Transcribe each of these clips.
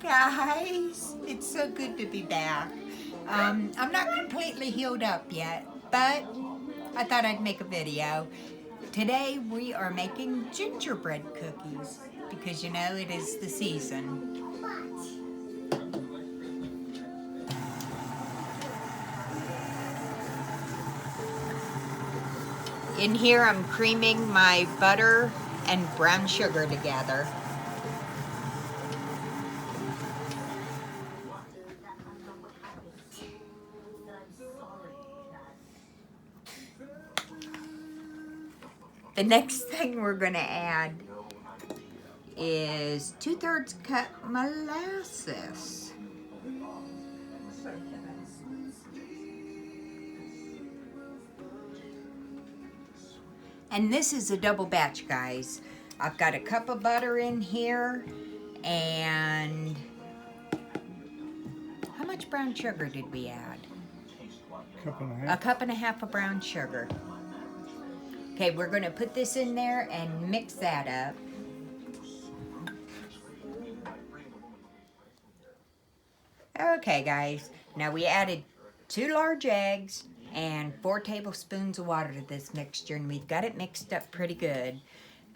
guys, it's so good to be back. I'm not completely healed up yet, but I thought I'd make a video. Today we are making gingerbread cookies because you know it is the season. In here I'm creaming my butter and brown sugar together. The next thing we're going to add is 2/3 cup molasses. And this is a double batch, guys. I've got a cup of butter in here, and how much brown sugar did we add? A cup and a half of brown sugar. Okay, we're gonna put this in there and mix that up. Okay, guys, now we added 2 large eggs and 4 tablespoons of water to this mixture, and we've got it mixed up pretty good.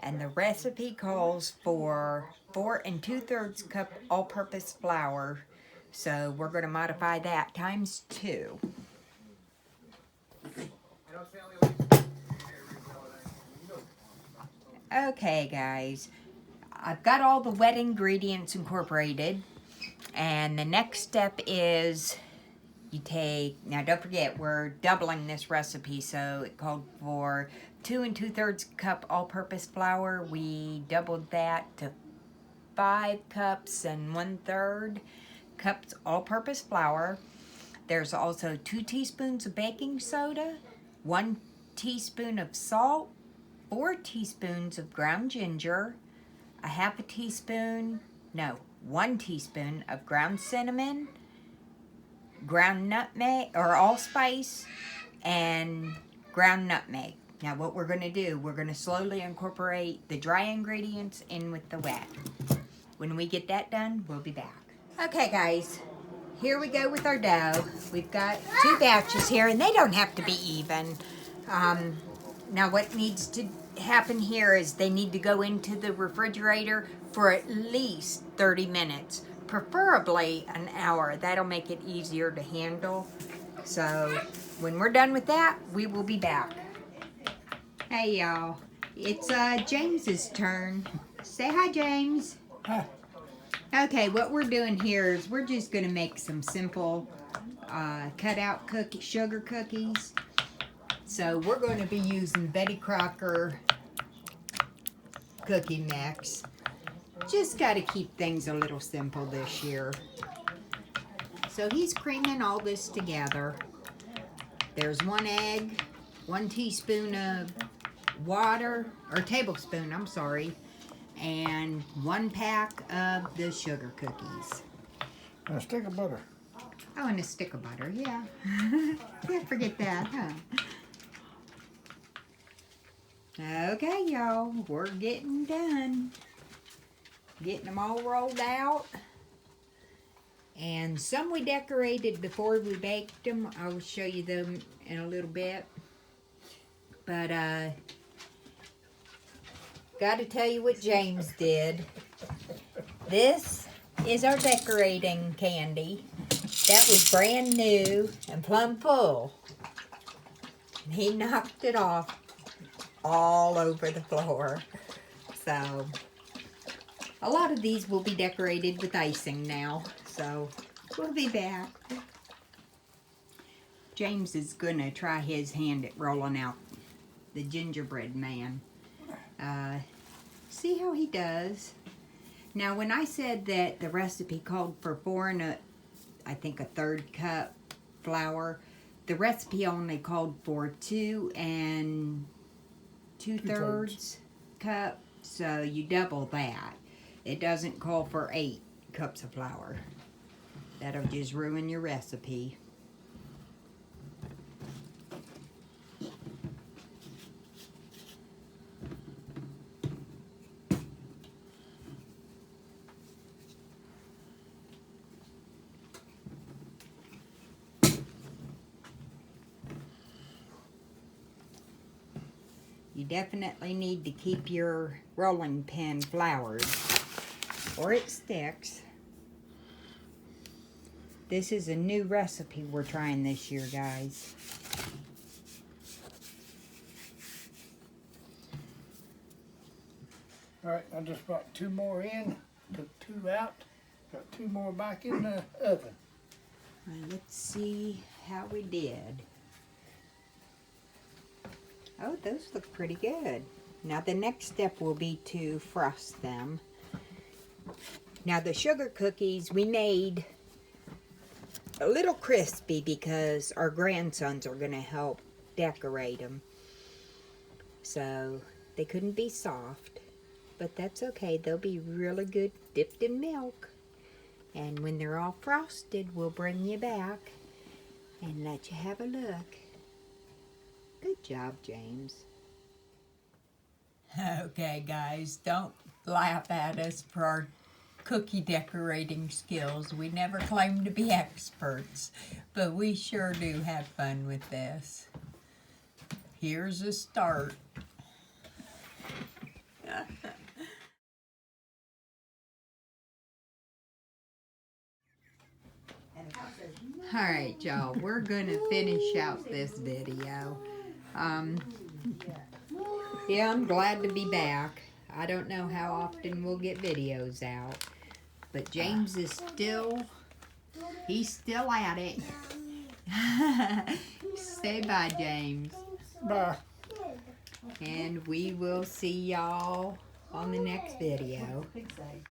And the recipe calls for 4 2/3 cup all-purpose flour, so we're going to modify that times 2. Okay, guys, I've got all the wet ingredients incorporated, and the next step is you take, now don't forget, we're doubling this recipe, so it called for 2 2/3 cup all-purpose flour. We doubled that to 5 cups and 1/3 cups all-purpose flour. There's also 2 teaspoons of baking soda, 1 teaspoon of salt, 4 teaspoons of ground ginger, a 1 teaspoon of ground cinnamon, ground nutmeg or allspice, and ground nutmeg. Now what we're going to do, we're going to slowly incorporate the dry ingredients in with the wet. When we get that done, we'll be back. Okay, guys, here we go with our dough. We've got 2 batches here, and they don't have to be even. Now what needs to happen here is they need to go into the refrigerator for at least 30 minutes. Preferably an hour. That'll make it easier to handle. So when we're done with that, we will be back. Hey y'all, it's James's turn. Say hi, James. Hi. Okay, what we're doing here is we're just gonna make some simple cut out sugar cookies. So we're going to be using Betty Crocker cookie mix. Just got to keep things a little simple this year. So he's creaming all this together. There's 1 egg, 1 teaspoon of water, or tablespoon, I'm sorry, and 1 pack of the sugar cookies. And a stick of butter. Oh, and a stick of butter, yeah. Can't forget that, huh? Okay, y'all, we're getting done. Getting them all rolled out. And some we decorated before we baked them. I'll show you them in a little bit. But, gotta tell you what James did. This is our decorating candy. That was brand new and plumb full. And he knocked it off all over the floor. So a lot of these will be decorated with icing now, so we'll be back. James is gonna try his hand at rolling out the gingerbread man. See how he does. Now when I said that the recipe called for 4 1/3 cup flour, the recipe only called for 2 2/3 cup, so you double that. It doesn't call for 8 cups of flour. That'll just ruin your recipe. You definitely need to keep your rolling pin floured or it sticks. This is a new recipe we're trying this year, guys. Alright, I just brought 2 more in, took 2 out, got 2 more back in the oven. Well, let's see how we did. Oh, those look pretty good. Now the next step will be to frost them. Now the sugar cookies we made a little crispy because our grandsons are going to help decorate them. So they couldn't be soft, but that's okay. They'll be really good dipped in milk. And when they're all frosted, we'll bring you back and let you have a look. Good job, James. Okay, guys, don't laugh at us for our cookie decorating skills. We never claim to be experts, but we sure do have fun with this. Here's a start. All right, y'all, we're gonna finish out this video. Yeah, I'm glad to be back. I don't know how often we'll get videos out, but James is he's still at it. Say bye, James. Bye. And we will see y'all on the next video.